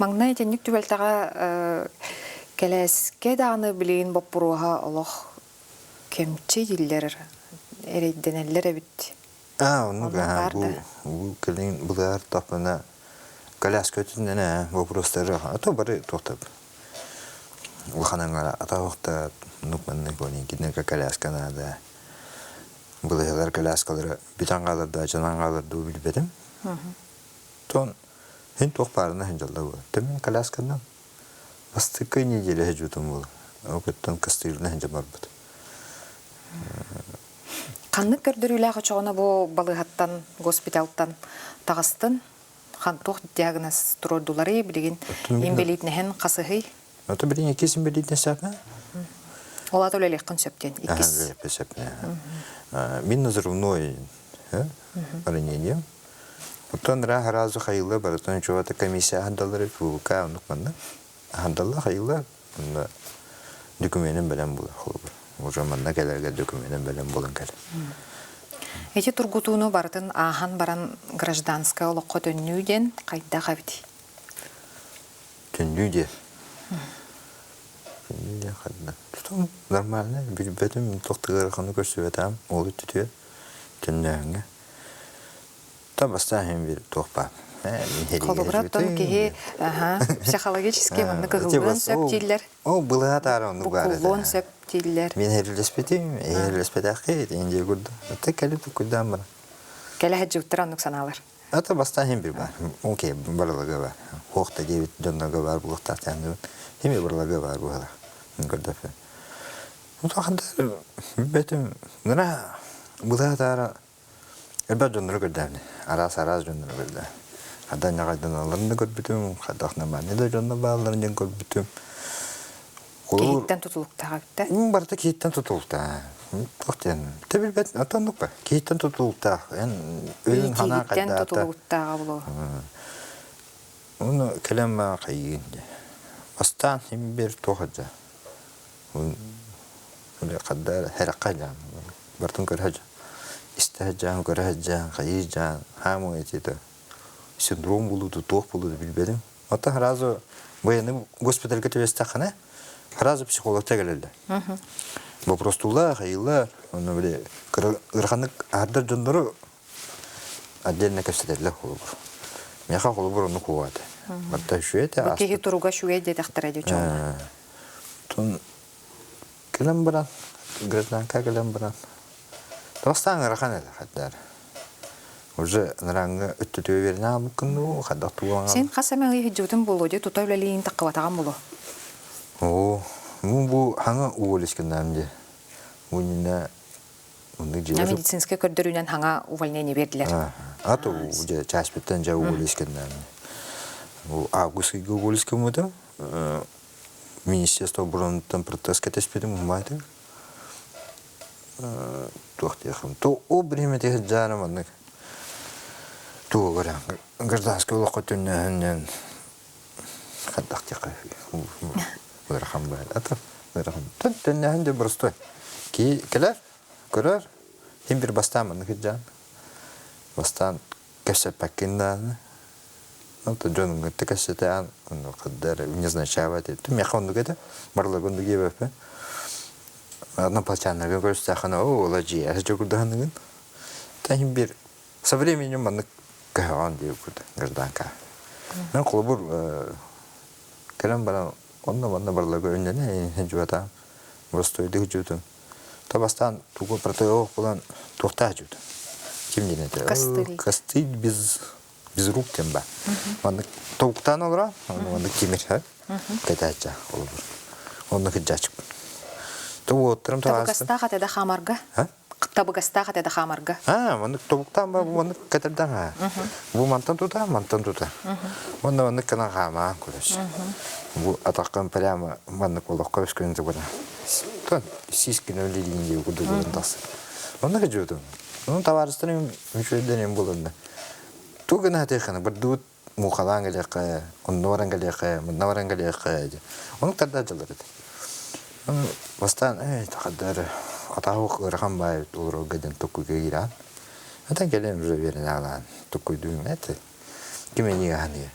Маңнай тенник түбәлтаға келеске дағаны білейін боппыруға олық кемче диллер эрейденеллер әбіт. Бұл келін бұлар тапына коляска өтіндені вопростары ато бары тоқтап. Ұлханаңға атауықта нүкменні көне кедінгі коляска нада. Бұлайлар коляскалары бүтін қалырда, жанан қалырда білбедім. Тон хен тоқ барына хен жалда бұл. Төмен коляскадан бастықы неделі хеджутым бұл. Оқыттан кастырына хен жамар бұд. Қанны көрдіріліғі çoğuna бұл балығаттан, госпиталттан тағыстын, қан тоқ диагноз тұрордулары білеген ембелейтінен қасығы? Ото білген екесін белейтіне сәпі? Олады өлелек қын сөптен, екес? Мен назывной ранением. Потом разу хайла, потом чего-то комиссия хандалары фука, ну хандала хайла, документом белем был хлоп. Уже манна келерге документом белем болын кел. Эти тургутуну бартын ахан баран гражданская олоққа төннүүден қайда қабиди? Төннүүде. Төннүүде қадна. Tutun нормально, бәдім тоқтығырқаны көрсөветам, олы түтуе төннөңі. Та баста хем бір тоқпа. Колубраттан кеге психологический маңны кығылын сөптейлер. О, бұлыға тарауны бары. Бұқылын сөптейлер. Мен әрілеспетейм, әрілеспетақы еңде күрді. Та кәліп күрден бар. Кәлі әджуттыран нүксаналар. Ата баста хем бір бар. Окей, барлығы бар. Хоқта дебет жонлығы бар, бұлықтар тәнді. Хеме барлығы бар бұғыла. Күрді. Отақандар бәтім, бұлыға тара әлбәт жонлығы күрдәмді. Арас жонлығы күрді. Хадан яғайдан аларында көрбітім, хадақна маны да жонна бағаларын көрбітім. Кейттен тұтылықтаға бітті? Барда кейттен тұтылықта. Тоқтен. Төбіл бәт, атандық ба? Кейттен тұтылықта. Өйін хана қайда ата. Кейттен тұтылықтаға бұлу. Оны кәлем маға қайығынде. Бастан бір тоқаджа. Қаддар әраққайжан. Бартын көрәджа. Истәджан, көрәджан, қайыжан, хамы етеді. Синдром булуду, тоқ булуду билбедим. Ата разы военный госпитальга төбестақана, разы психологта келелді. Вопростулар, хайылар, оны біле, ырғанық ардар жондары отдельно көпсетерлі қолыбыр. Меха қолыбыр оны қуады. Барта шуеті. Бүкеге тұруға шуеде дақтыр әді жоңға. Тон келем баран, гражданка келем баран. Тоқстан ырған әлі қаддар. Уже нараңы өттөтөй беріне амыккынну, қадақ туғанға. Сен қасамәңі хеджутын болу де, тұта өлелейін таққыватаған болу? Бұл хаңа уволескеннен де. Медицинский көрдірінен хаңа увольнение берділер? Аты часпеттен жа уволескеннен. Августығы уволескен мұды. Министерство бұрынықтан протез кәтеспедім, ұмайды. Тоқтеқым. О біреметегі жарым анық. Туғыран, гражданский олаққа түннен қадақ теқай. Бұдырхан бәді. Атыр, бұдырхан. Түннен де бұрыстой. Келер, көрер. Хем бір бастамын күджан. Бастан кәсіп пәккенданы. Джонын күтті кәсіпті ан. Қаддар, не значават. Меқа онды кәді. Барлық онды кебіп. Одна палчанығы көрістіқана, ола жия. Әсі жүгірдіғанығын. Тәхім бір со временем анық кәған дейі күрді, гражданка. Мен қолыбыр кәлем баран, онна барлығы өндені, әйін жүватам. Vostойды жүдім. Табастан туғы протеолог болан тоқта жүді. Кем денеді? Кастырий. Кастырий без рук тем ба. Тоқтан олыра, онды кемер, кәтәтча қолыбыр. Онды күджачып. Табығастаға тәді қамарға? Табығастаға тәді қамарға? Оны тобықтан ба, оны кәтірден ға. Бұл мантан тута. Оны кәна қама көріс. Бұл атаққан прямо маны қолаққа өскенді бұна. Тон, сискін өлелейінде күрді бұлын тасы. Оны күжудің. Оның таварыстырын мүшелденен бұлынды. Туғын әтеқіні бір дұт мұқалан кәлеқі, оннуаран кәлеқі, мұннаваран кәлеқі. Оның тарда жылыр еді. Бастан, тақадары атауық ұрған бай ұлыру ғаден тұққыға иран. Атан кәлем жүр верін ағылан тұққы дүйім әті. Кимени ганы.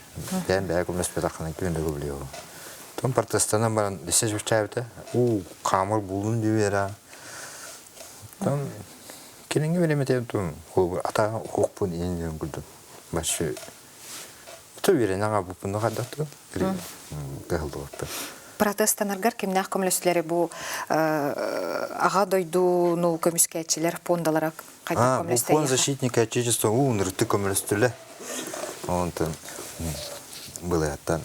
Ben бәгә күмәс бәтәкне кимендә гөблею. Том протестана баран дисә җүчәбетә. У камыр булын дивера. Том киренге белемете том. Ху ата хукпун инен гүдү. Башы. Төбере нага бупны гаддатты. Гылды. Протестанаргар кимнәк көмлөсләре бу ага дойду ну көмискәчләр фондалар кайда Бу фонд защитника отечества унрты көмлөстүле. Онтон было аттан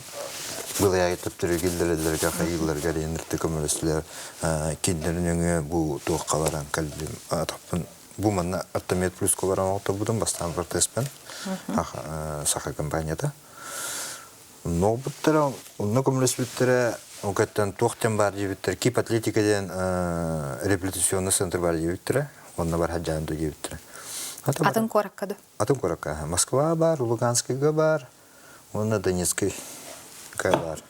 было я төптүрү гилдерлерге хайылларга ренерти көмөлөслөр киндернеңе бу тоокаларан калбим атапын бу манна автомет плюс колоран автобудун бастан протестпен саха компанияда но буттара онно көмөлөсбүттөрө окаттан токтен бар жибиттер кип атлетикаден реабилитационный центр бар жибиттер онна бар хаджанды жибиттер Атын кораккады. Атын коракка. Москва бар, Луганскийга бар, онна Донецкий бар.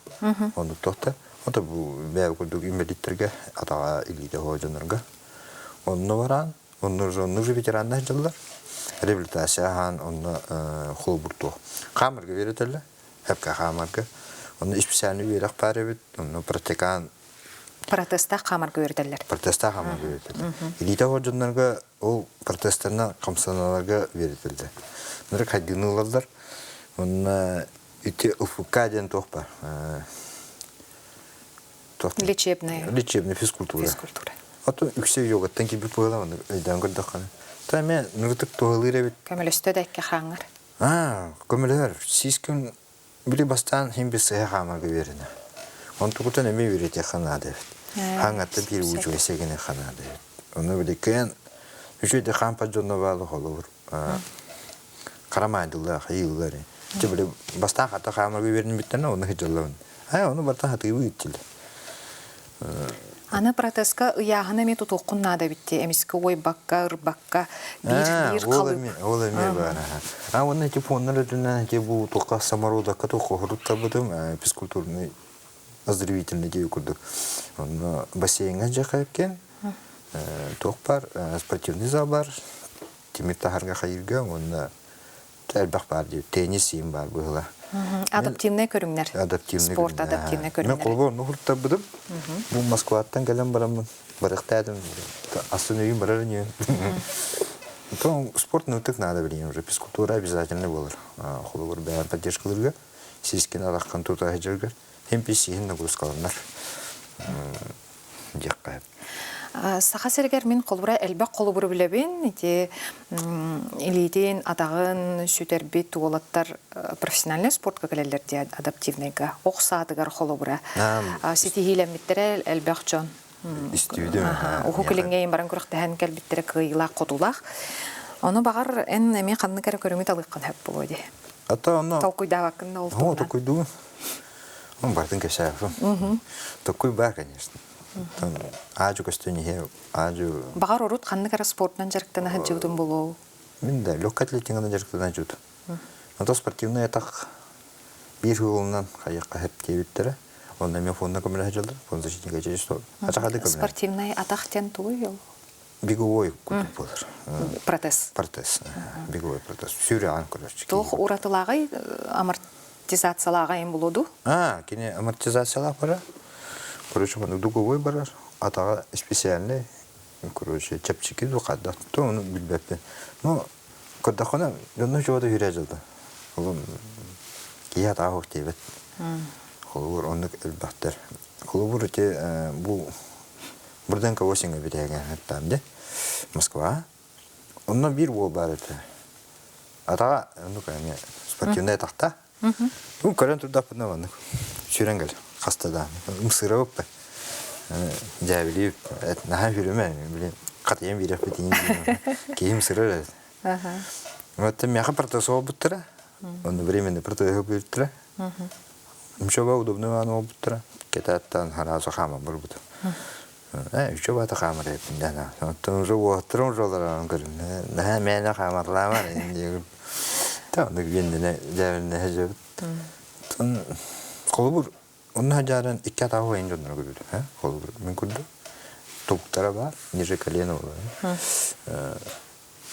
Оны тохта. Ота бу бәй күрдүк имелиттерге атага илиде хожонорга. Онны баран, онны же ветерандар жылдар. Реабилитация хан онны холбурту. Камерге беретеле. Хепка камерге. Онны специальный верак парыбыт, онны практикан Протеста камар көрдөлөр. Протеста хамар беретеле. Илиде хожонорга ол протесттарына камсаналарга беретилди. Нары кайдынулардар. Онна ити УФК-ден тохпа. Лечебная физкультура. Ато үксе йогаттан киби пойлаваны айдан көрдөкканы. Та мен нуртук тойлыр бит. Көмөлөстө дәккә хаңыр. Көмөлөр. Сискин били бастан хим бесе хамарга берине. Он тугутан эме берете ханады. Хаңатты бир учу эсегене ханады. Оны билкен Üçüde kampa jonda bağlı olur. Karamaydılar, hayırlar. Böyle bastan hatta kamera verin bitene onu hicallan. Onu barta hatı uyuttular. Ana proteska yağına mı tutukun nada bitti. Emiski oy bakka, ırbakka bir kalıp. Olamıyor bana. Onun ki fonları dünden ki bu toka samaroda katı kohurut tabudım. Psikolojini оздоровительный дей курдук. Он бассейнга жакайкен. Токпар, спортивный зал бар. Тимиртахарга хайырга, он тәрбәк бар дей. Теннис им бар было. Адаптивный көрүңнәр. Спорт адаптивный көрүңнәр. Мен колбор нухурт табыдым. Бу Москвадан келем барамын. Барыктадым. Астын үйүм барар не. То спорт нутык надо билем уже. Физкультура обязательно булыр. Колбор бәр поддержкаларга. Сискин алаккан тута хәҗергә. Hem pisihin naguruskalаннар. Дяккайып. Саха сергер мен колбура элбак колбуру билебин, ити илиден атагын сүтербит туолаттар профессиональный спортка келелерде адаптивныйга оксатыгар колбура. Сити хилемиттере элбак жон. Истүйдүм. Уху келингейин баран күрөктөн келбиттере кыйла котулак. Оны багар эн эми канны кара көрүмүт алыккан хеп болоди. Ата аны. Толкуйда вакында ол. Толкуйду. Он бартын кешафы. Такой бар, конечно. Ажу костюни хе, ажу. Багар орут канны кара спортнан жарыктан хаджуудун болоо. Мен да лёгкая атлетикадан жарыктан хаджууд. Ото спортивный атак бир жолунан кайыкка хеп кебиттере. Онда мен фонда көмөлө хаджалды. Фон защитника жешто. Ачакады көмөлө. Спортивный атактен туй. Беговой купуп болор. Протез. Беговой протез. Сүйрөгөн көрөчү. Тох уратылагай амортизациялага эм болоду. Кине амортизациялар бара. Короче, мына дуговой барар. Атага специальный, короче, чепчики дукадда. То onu билбеппи. Но коддахана жонно жогода хүрежилди. Ол кия тагык дебет. Холур ондук элбаттар. Холур те бу бурдан кавосинга биреген хаттамде. Москва. Онно бир бол бар эте. Атага ондук эме спортивный тахта. Ну, көрөн турда пунаваны. Сүренгел хастада. Мсырып. Жабилип, наха жүрөмө, билем, катыйым биреп битин. Кийим сырыр. Вот мяха протезо буттыра. Он временно протезо буттыра. Мшоба удобно ано буттыра. Кетаттан хараза хама бурбут. Шоба та хама репиндана. То жоо трон жоларан көрүн. На мена хамарлама инде. Та нэгвендене жавне хажып. Тон колбур onun hajaran iki atağı oyuncu onları görüyor. Kolbur ben gördüm. Topuklara var, nice kalene olur.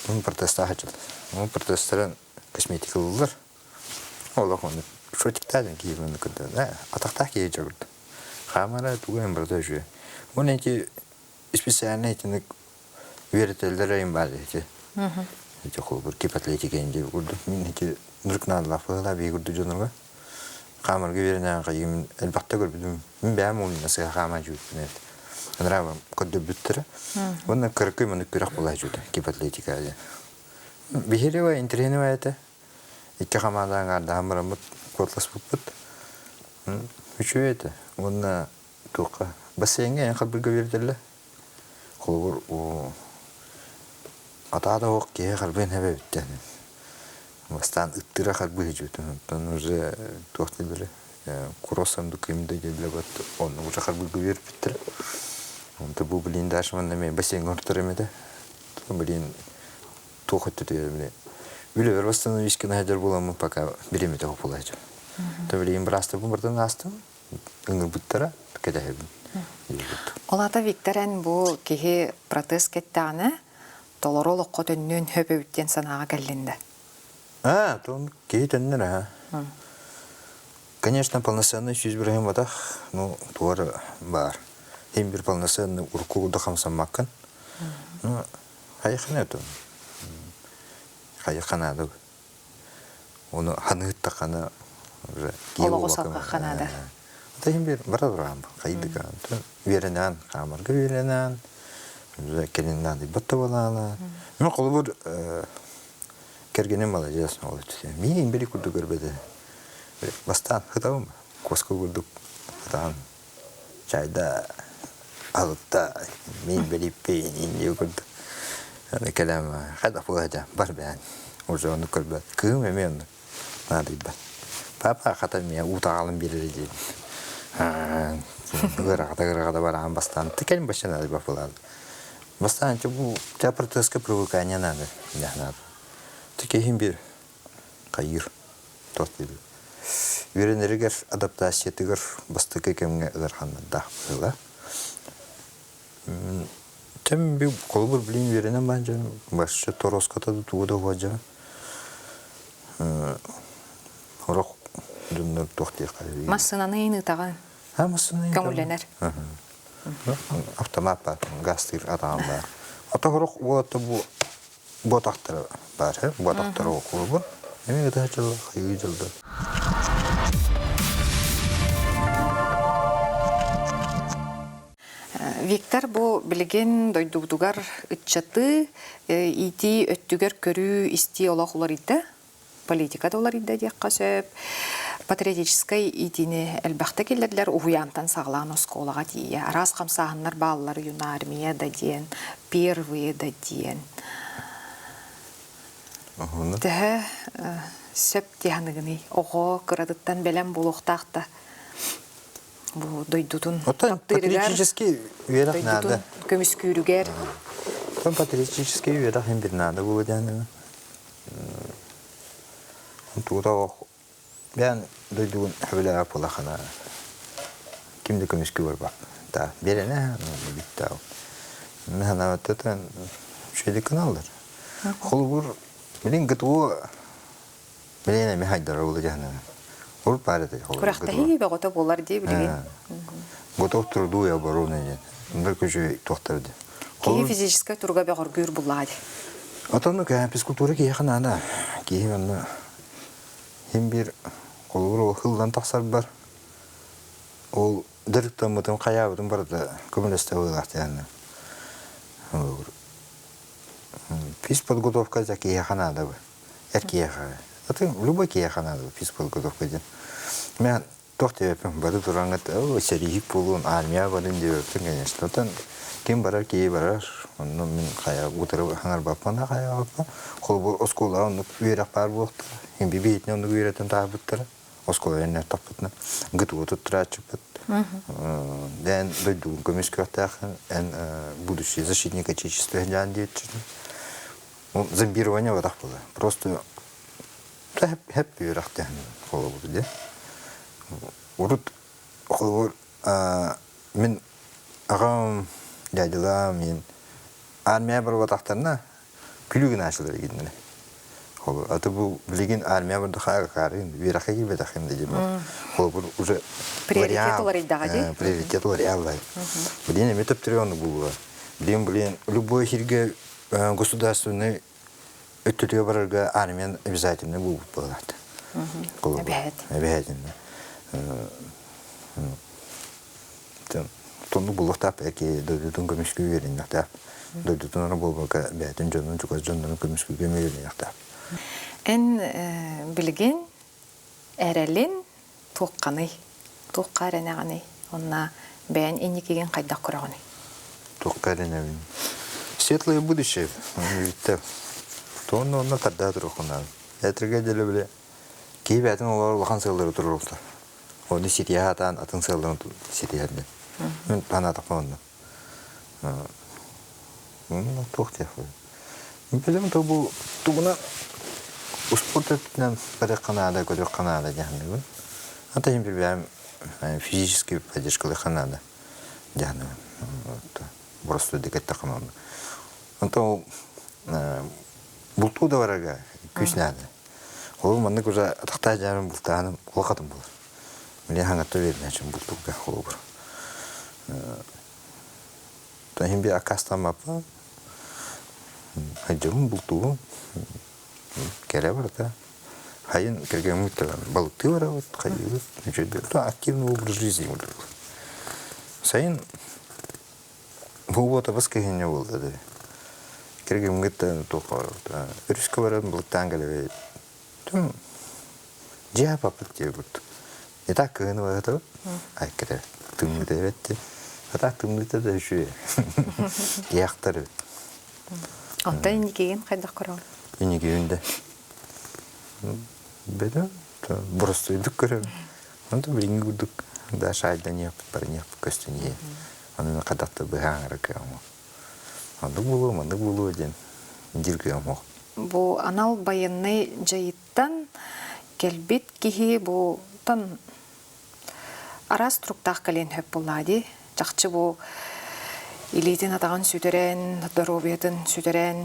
Onun protesta hacıldı. Onun protestlerin kosmetik olurlar. Олох оны шотиктадын кийимін күрді. Атақтақ кей жагырды. Хамара тугайын барды жүйе. Оны эти специальный этинік веретелдер айын бар эти. Эти қол бір кипатлетик айынде күрді. Мен эти нұркнан лафыла бей күрді жонырға. Хамарга веренен қайымын әлбақта көрбедім. Мен бәм олын насыға хама жүйетін еді. Нрава көдді бүттірі. Оны кыркы мұны күрақ болай жүйді кипатлетика айы. Бихерева интеренева айты. Икки хамадан арды хамырамыт котлас бұппыт. Үші айты. Оны туққа бассейнге ең қалбірге верділі. Қолғыр атада оқ кеге қалбын әбе біттен. Бастан үттіра қалбы жүйетін. Оттан уже туқты білі. Куросамды күйімді келі бат. Оны уже қалбірге веріп біттірі. Онды бұл білейін дашыманда мен бассейнге ұрттыр емеді. Білейін туқ өтті деймін. Білі бір восстановишкін әдер боламын, пока беремеді оқ болайды. Білейін бір асты бұл бірден астым. Үңір бұттыра, кәді әбін. Олата Викторен бұл кеге протез кеттіғаны толоры олыққа төннен хөпі өттен санаға кәлінді. Том кей тәннер, Конечно, полноценный чуть бірген бадақ, туары бар. Ең бір полноценный ұрқуылды қамсамақын. Қайықын әті. Қайықын ады. Оны ханығытта қаны Олығы салға қанады. Это ең бір бара тұрған бұл. Қайдыған. Веренен, қамырғы веренен. Келінен ады бұтты боланы. Мен қолы бір кергенен бала жесын олы түсен. Мен ең бірі күрді көрбеді. Бастан хытауым. Косқа күрдік. Хытауым. Чайда, алытта, мен біліппейін, енді көрді. Кәлем, қайда бұлайда, бар бән. Уже оны көрбәд. Күйім әме оны. Надый бәд. Папа қата мен ұтағалым берер дейін. Ғырағада бараған бастан. Тікәлім башын ады бап болады. Бастан, бұл протезға привыкание надо. Тікәйін бір қайыр. Тоқтайды. Веренерігер адаптациятығыр бастықы кемге ұларханна дақ бұйла. Тем бір қолы бір білейін веренен бән жан, башшы торосқатады туғыда ғуаджа. Орақ дүннір тоқтия қайыр. Массынаны ең ұтаған көңіленер. Автомат бар, гастыр атаған бар. Ата орақ оғатты бұтақтары бар, бұтақтары оқылы бұл. Емен ұта жылы, қайғы жылды. Виктор бұл білген дойдуғдуғар үтчаты ити өттігер көрі исти олақ олар иді. Политикада олар иді дек қасып. Патриотическай итini әлбәқті келдерлер ұғуянтан сағылаған осколаға дейі. Арас қамсағынлар балалар юна армия да дейін, первые да дейін. Тәхі сөп дейінігіні оғы қырадыттан бәлем болуқтақты. Бұл дойдудun патриотический верах надо. Көміс күйрігер. Патриотический верах им бір надо было дәні. Туғда оқ. Бән дойдудun әбілі апылақына. Кімді көміс күйір бақ. Та берені бітті ау. Мен әваттатан шөйді каналдар. Құл бұр, білін ғытуы білені мехайдар олы жәні. Құрақта хейбе ғота болар дей білген. Ғота тұрду я баруны ден. Бір көші тоқтарды. Кейі физическай тұрға бәғыр гүр бұлады. Атаны кәм физкультура кейхан ана. Кейі анна хем бір қолғыр ол хылдан тақсар бар. Ол діріктен мұтым қаябыдың барды көмілесті ойлақты яны. Физподготовка за кейхан ада бы. Әр кейхан. Это любой кейхан ада бы физподготовка ден. Мен тоқты өпім бары тұраңғыт, сәрейік болуын, армия барын деп өптім, конечно. Оттан кем барар, кей барар, оны мен қая ұтырып хаңар баппан, қая баппан. Қол бұл оскола, оны үйерақ бар болықты. Ең бейбейтіне оны үйеретін тағы бұттыры. Оскола әнер таппытына. Ғыт өтіп тұра чыпыт. Дән дойдуын көмес көқтақын, ән будущий защитник отечества жан дейт жүрді. Зомбирование вадақ болды. Просто әп үйерақ дән қолы болды, де. Урут қолғыр, мен ағам, дәділа, мен армия бір ватақтарына күлігін ашылыр егеніне. аты бұл білген армия бұрды қағарын, вераққа келбеді ақын деген. Бұл уже Приоритет олар иддаға де? Приоритет олар яллай. Білген еме төптірі оны бұл. Білген, любой жерге государственный өттіліге барырға армиян обязательно бұл болады. Обязательно. Тону бұлықтап, әке дөйдетін көмішкі верін ақтап. Дөйдетін ана болбаға бәйтін жонын, жүказ жонын көмішкі көмерін ақтап. Ән білген әрәлін тоққаны, тоққа әрәнәғаны, онына бәйін енекеген қайдақ құрағаны. Тоққа әрәнәғаны. Светлое будущее. Тоны онына тарда тұрықына. Әтірге делі біле. Кей бәтін олар лақан сығылары тұрыр олар. Оны сетия атан атын сығыларын сетиярды. Мен пана тақпа онына. Тоқ тияқ. Мен білем, бұл тұғына спорт өттінен бірі қанада, көрі қанада жағынды. Ата ең білбәйім физический поддержкалы қанада жағынды. Просто декетті қанады. Ата ол бұлту да бараға күснәді. Ол маңды көзі атақта жәмін бұлтағаным қолқатым болыр. Мен хаңатты верін әчін бұлтуға қолы бұр. Тәхін бе ақастан бапы, әджімін бұлтуы кәрі бар да. Хайын кәрген мұйттаған балықты бар ауыт, қайығы. Активный образ жизни болыр. Сайын бұл бота бас кәгене болды. Кәрген мұйттан тоқар. Үріскі барадың бұлықтан кәлі жа папыт деп бұд. Етақ күйіні бағыты бұд? Айкірі. Түңгіді әветті. Атақ түңгіді да үші. Яқтар өт. Онда енекеген қайдақ құрау? Енекегенде. Бәді? Бұрысты үйдік көрі. Онда бірінгі күрдік. Да шайда неқпыт бар, неқпыт көстін е. Онда қадақты бұғаңыры көмі. Онда болу ден. Дир көмі. Бу анал байынны жайыттан келбет кихи бу тан арас труктах кален хөп болады. Жақчы бу илейтін атаған сүтерен, дорубетін сүтерен,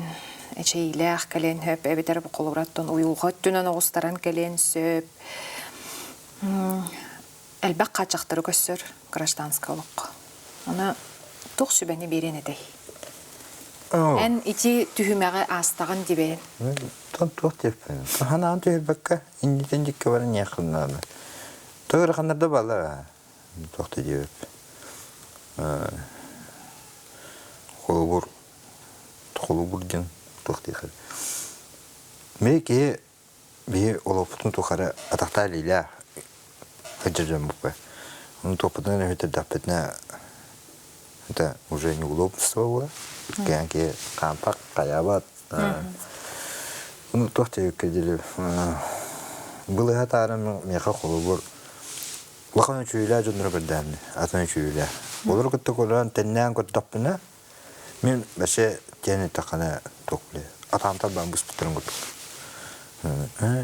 әчейләқ кален хөп, әбетер бу қолыраттан уйуғат түнен оғыстаран кален сөп. Әлбәқ қачақтыры көссір гражданскалық. Оны тоқ сүбәні берен едей. Ән ити түхімәғі астаған дебейін. Тоқ деппен. Ханаған түйір бәкка, индетен жекке барын яқынлады. Тоғыр қандарда бала тоқты деп. Қолы бұр ден тоқ дейқір. Меке бе олапытын тоқары атақта лейля әджіржен бұқпа. Оның тоқпытын өте даппетіне это уже неудобство было. Кәнке қампақ, қаябат. Оны тоқты өккеділі. Бұл әтарым меқа қолы бұр. Лақаны чүйілі жөндірі бірдәмді. Атаны чүйілі. Олар күтті қолыран тәннән көт таппына. Мен бәше тәні тақаны тоқлы. Атамтар бән бұс бұттырын күттік.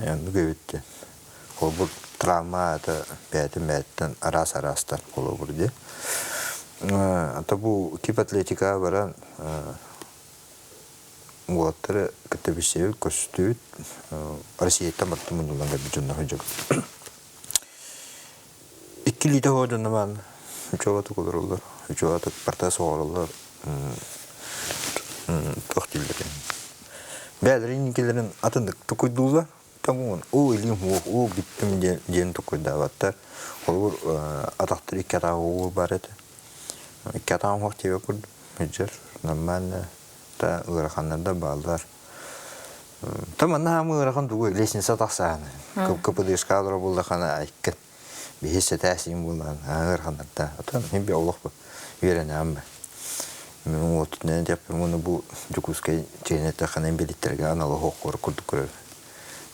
Енді көбетті. Қолы бұр травма бәтін арас-арастан қолы бұр де. Ата бұл кип атлетика баран уаттары күтті бішсеуі көстүйіт Россияттан бартты мұндыланға бүджінна ғыжық. 2 лита ғыжынна бән 3 оғаты қолыр олар, 3 оғаты партасы оғыр олар тоқ дейлерін. Бәдірін некелерін атындық тұқойдуылар, тамуын о илім о биттім ден тұқойда баттар. Олар атақтыр 2 атағы оғыр бар еді. Катам хоқ тебе күрді, мүджір, нормально, та ұғырақанларда балдар. Там ана хамы ұғырақан дуғы лесінса тақсағаны. Көпіді ұшқалыра болды қана айккен. Бейесі тәсейін болған ұғырақанларда. Мен бе олық бұл, үйерен әмбі. Мен отытын деп, оны бұл жүкізге жейнетті қанайын белеттерге аналы хоқ қоры күрді көрір.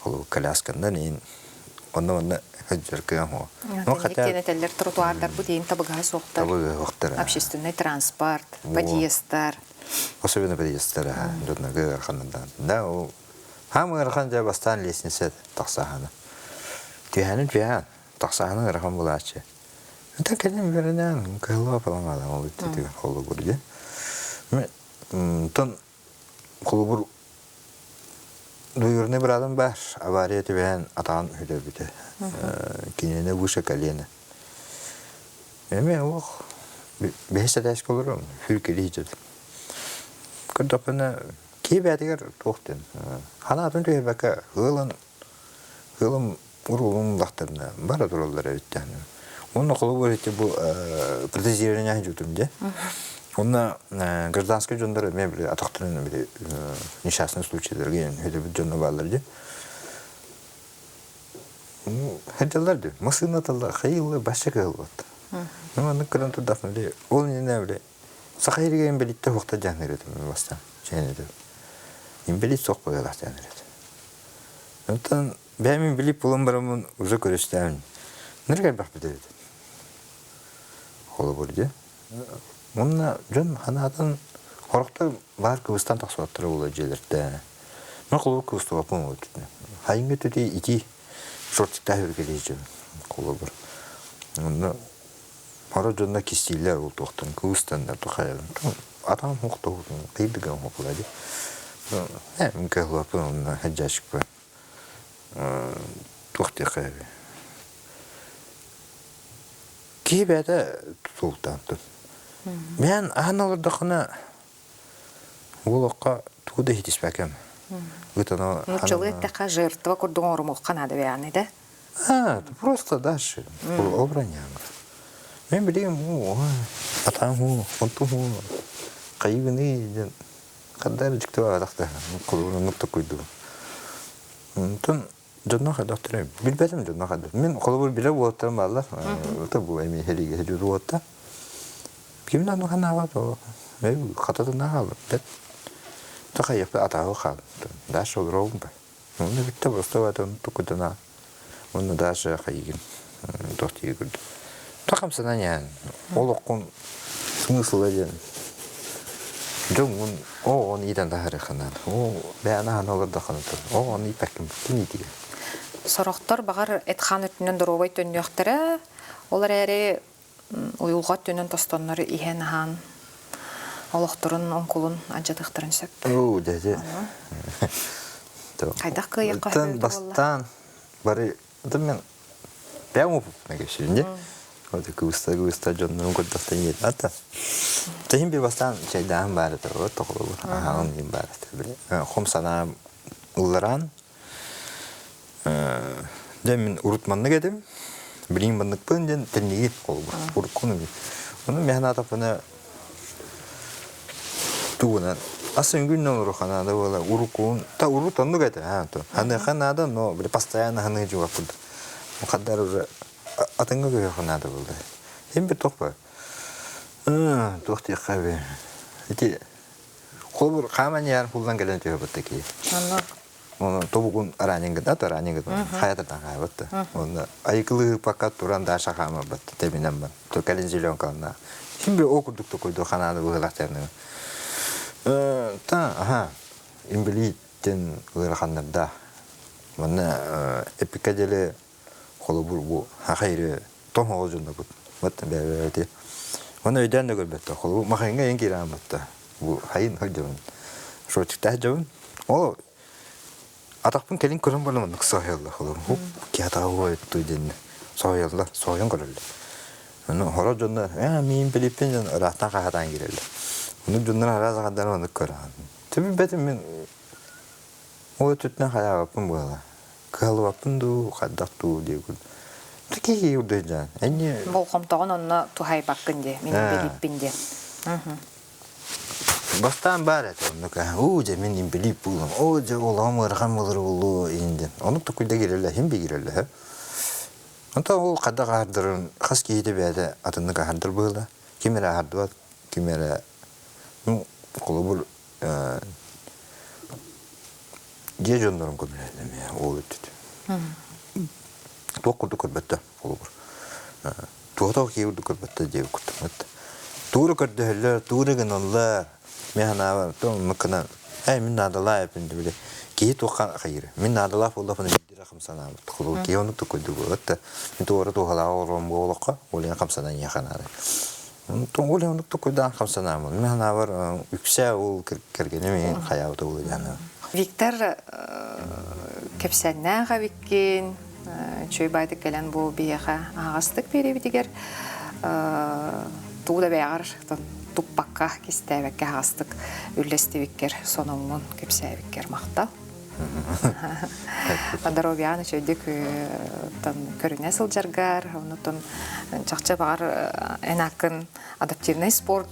Ол коляскандан ең, онда Хаджарка мо. Ну хотя тенетелер тротуардар будин табыга соқтар. Общественный транспорт, подъездар. Особенно подъездар, додна гырхандан. Да, о. Хамы гырханда бастан лестница тақсахана. Түйән тақсахана гырхан булачы. Это кәлем беренән, кылва паламада ул тиге холы бурды. Мен тон холы бур Duyurunu bir adam var. Avariyeti ben atağın hüdebüde. Kinene vuşa kalene. Eme o beş ateş olurum. Hürkeli hicret. Kırdapına ki bediger tohtun. Hanatın tüyer baka hılım urulun dağlarına bara durallara öttü. Onun okulu bu etti bu proteziyerini yapıyordum diye. Onunla Gırdanskı jonları mebili ataktırın bile nişasını случайлар gen öyle bir jonlar varlar diye. Hediyeler diyor. Masını atallar. Hayırlı başka kılvat. Ama ne kadar tutdafın diye. Onun ne bile. Sakayırı gen belitte hokta canlı ededim bastan. Şeyine de. İmbelit sok boyalar canlı ededim. Ondan benim bilip bulunmaramın uzak görüştüm. Nereye bak bir dedi. Kolu burada. Onunla can hanadan horukta var kıvıstan taksatları olacaklar da. Ben kolu kıvıstı yapım oldu. Hayınga tütü iki şortikta hürgeleyeceğim. Kolu var. Onda para canına kistiller oldu oktun. Kıvıstan da tukayalım. Adam hokta oldu. Kıydıgan hokladı. Hem kıhlı yapın onunla haccaşık var. Tukti kaybi. Ki bede tutuldandım. Ben analardakına улакка туда хитишпакам. Гытана. Ну, человек такая жертва, курдон руму канада yani de. Просто дальше. Обраняем. Мен билем, атам, онту, кайгыны, кадар жиктева адакта, колуна нукта койду. Тон жонна хадактыр. Билбедим жонна хадактыр. Мен колубур биле болоттам балдар. Та бу эми хелиге хежуду болотта. Кимден гана бар? Мен катадан алып, бет. Такаяп атагы калды. Даш олровун ба. Оны битте просто ватан тукудана. Оны даже кайгын. Тохти гүрдү. Такам сананян. Олоккун смысл эден. Жон он идан да хараханан. Бана аналарда ханатыр. Он ипакым кинити. Сорохтор багар этхан үтүнөн доробой төннөктөрө олар эри уюлга төнөн тостоннору ихен хан олохторун онкулун ажатыктырын сөп. Деде. Кайдак кыякка Тан бастан бары мен бәң мегешинде. Вот густа жоннун годдастан ет. Ата. Тем бир бастан чайдан бары да тоголу. Он им бары да. Хомсана улларан Demin urutmanlık edim. Birin banlık pıncan tenliği oldu. Urukunu bir. Onun mehnat apına tuğunan. Aslında gün olur kanada böyle urukun. Ta urutanlık edim. Hani kanada no böyle pastayana hani cevap buldu. O kadar öyle atınga göre kanada buldu. Hem bir tokpa. Tokti kahve. İki kolbur kaman yer kullan gelen cevap ki. Anladım. Onu tobugun aranın gıda da aranın gıda. Hayattan kaybattı. Onu ayıklı pakat duran da şakama battı. Teminden ben. Tokalin zilyon kalına. Şimdi okuduk da koydu kanadı ığılaklarını. Ta İmbiliyitten ığılakanlarda. Bana epikaceli kolubur bu. Hayırı tom oğuzunda bu. Battı beraber. Onu öden de görbetti. Kolubur makayınga en kiram battı. Bu hayın hocamın. Şortikta hocamın. O Атақпын келин көрін болымын соялла холор. Киата ой туйден. Соялла, соян көрөллү. Аны хора жонна, мен билиппен жон рахтан кахатан кирелли. Уну жоннар араза кадар аны көрөн. Төбү бетим мен ой түтнө хаягаппын була. Калыппын ду, каддакту дегүн. Тики юрдэ жан. Эни Болхомтогон онно тухай баккынде, мен билиппинде. Бастан бар это, же мен билип булам. Же олам ырган болор болу инден. Оны да күйдө киреле, хим бигиреле. Онта ол када кардырын, хас кейде беде атынды кардыр була. Кимере хардыва, кимере колобур же жондорун көбүлөдүм я, ол өттү. Токурду көрбөттө колобур. Туото кейурду көрбөттө же күттүмөт. Тууру көрдөлөр, тууру гыноллар. Механа то мыкына мен надала yapındı bile ki tokan hayır men nadala falan bir rakam sana tıkılı ki onu tıkıdı bu hatta men doğru to hala orum bu olaka olaya rakam sana yakana to olaya onu tıkıdı rakam sana mehana var yüksek ol kergene men hayatı olacağını Виктор кепсәннәға биккен, чөй байды кәлән бұл бейеға ағастық беребедігер, тууда бәғар туппаққа кестәбәкке ағастық үллесті беккер, соныңмын кепсәбеккер мақтал. Дорогяны чөйдік көріне сылжаргар, онытын чақча бағар әнақын адаптивный спорт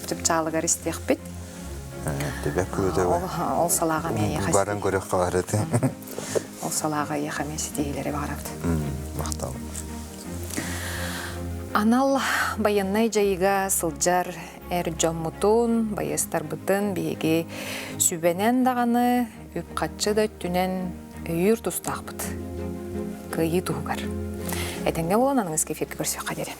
түп чалығар істеқ бет. Ол салаға мен еқасты. Барын көрек қаларады. Ол салаға еқамен сетегелері бағарады. Мақтал. Анал байыннай жайыға сылжар әр жоммутун, байыстар бұтын бейге сүбенен дағаны үп қатшы да түнен үйір тұстақ бұт. Күйі тұғығар. Әтенге болан аныңыз кефергі көрсек қадері.